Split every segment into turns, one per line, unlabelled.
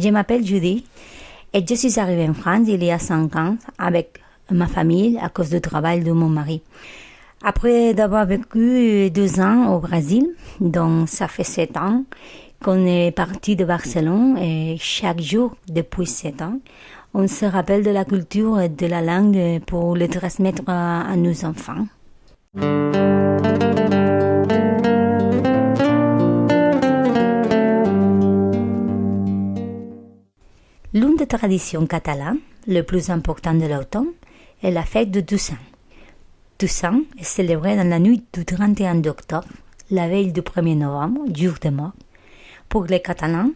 Je m'appelle Judy et je suis arrivée en France il y a 5 ans avec ma famille à cause du travail de mon mari. Après d'avoir vécu 2 ans au Brésil, donc ça fait 7 ans qu'on est parti de Barcelone et chaque jour depuis 7 ans, on se rappelle de la culture et de la langue pour le transmettre à nos enfants. L'une des traditions catalanes, le plus importante de l'automne, est la fête de Toussaint. Toussaint est célébrée dans la nuit du 31 octobre, la veille du 1er novembre, jour de mort. Pour les Catalans,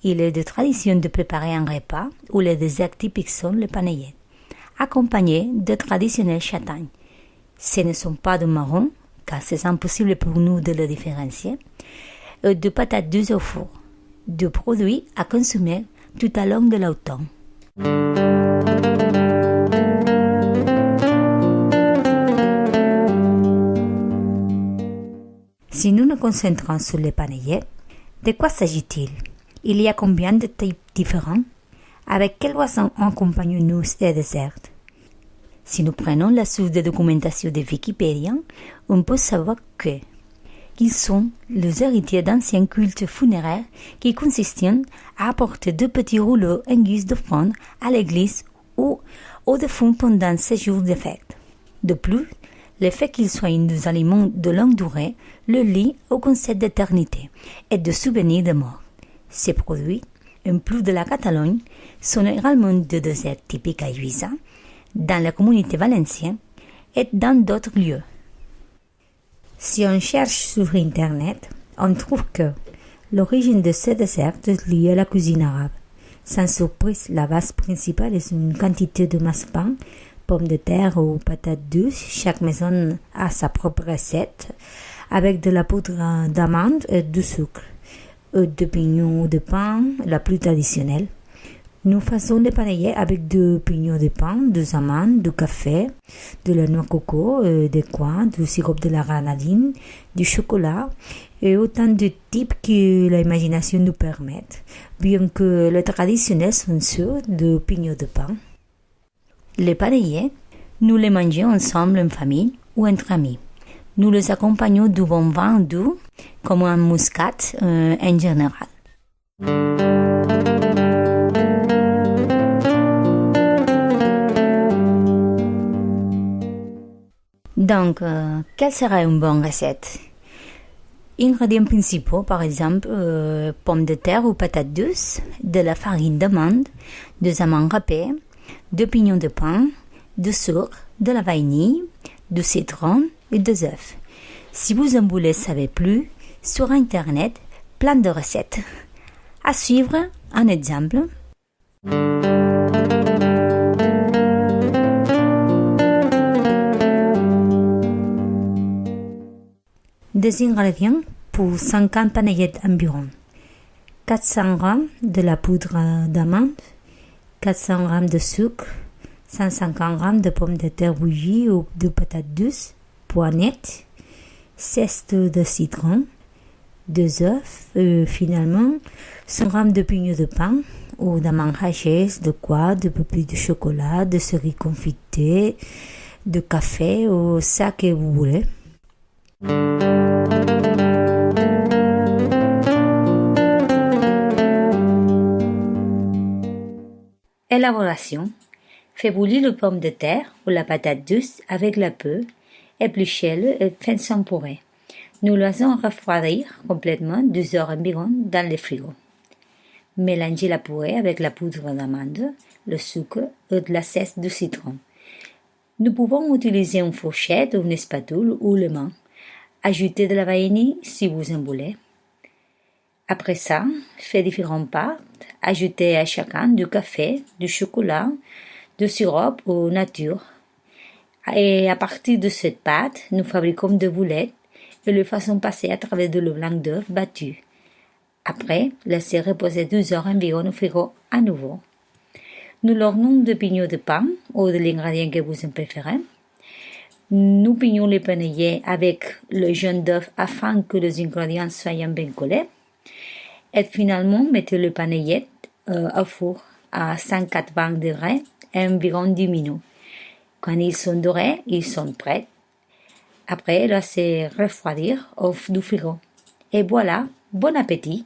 il est de tradition de préparer un repas où les desserts typiques sont le panellet, accompagné de traditionnels châtaignes. Ce ne sont pas de marron, car c'est impossible pour nous de le différencier, et de patates douces au four, deux produits à consommer tout au long de l'automne. Si nous nous concentrons sur les panellets, de quoi s'agit-il? Il y a combien de types différents? Avec quels boissons accompagnons-nous ces desserts? Si nous prenons la source de documentation de Wikipédia, on peut savoir qu'ils sont les héritiers d'anciens cultes funéraires qui consistaient à apporter 2 petits rouleaux en guise d'offrande à l'église ou aux défunts pendant ces jours de fête. De plus, le fait qu'ils soient des aliments de longue durée le lie au concept d'éternité et de souvenir de mort. Ces produits, en plus de la Catalogne, sont également des desserts typiques à Ibiza, dans la communauté valencienne et dans d'autres lieux. Si on cherche sur Internet, on trouve que l'origine de ces desserts est liée à la cuisine arabe. Sans surprise, la base principale est une quantité de masse-pain, pommes de terre ou patates douces. Chaque maison a sa propre recette, avec de la poudre d'amande et du sucre, de pignons de pain, la plus traditionnelle. Nous faisons des panellets avec du pignons de pain, des amandes, du café, de la noix de coco, des coins, du sirop de la grenadine, du chocolat et autant de types que l'imagination nous permette, bien que les traditionnels sont ceux de pignons de pain. Les panellets, nous les mangeons ensemble en famille ou entre amis. Nous les accompagnons du bon vin doux, comme un muscat en général. Donc, quelle serait une bonne recette? Ingrédients principaux, par exemple, pommes de terre ou patates douces, de la farine d'amande, des amandes râpées, 2 pignons de pain, du sucre, de la vanille, du citron et des œufs. Si vous en voulez savoir plus, sur Internet, plein de recettes. À suivre, un exemple. Des ingrédients pour 50 panellettes environ. 400 g de la poudre d'amande, 400 g de sucre, 150 g de pommes de terre bouillies ou de patates douces, poignettes, 16 de citron, 2 œufs, finalement 100 g de pignons de pain ou d'amandes hachées, de quoi, de pépites de chocolat, de cerises confitées, de café ou ça que vous voulez. Élaboration. Faites bouillir les pommes de terre ou la patate douce avec la peau, épluchez-le et faites son purée. Nous le laissons refroidir complètement 2 heures environ dans le frigo. Mélangez la purée avec la poudre d'amande, le sucre et de la zeste de citron. Nous pouvons utiliser une fourchette ou une spatule ou les mains. Ajoutez de la vanille si vous en voulez. Après ça, faites différentes pâtes. Ajoutez à chacun du café, du chocolat, du sirop ou nature. Et à partir de cette pâte, nous fabriquons des boulettes et les faisons passer à travers de l'eau blanc d'œuf battu. Après, laissez reposer 12 heures environ au frigo à nouveau. Nous l'ornons de pignons de pain ou de l'ingrédient que vous en préférez. Nous pignons les panellets avec le jaune d'œuf afin que les ingrédients soient bien collés. Et finalement, mettez le panellet au four à 180 degrés environ 10 minutes. Quand ils sont dorés, ils sont prêts. Après, laissez refroidir au du frigo. Et voilà, bon appétit!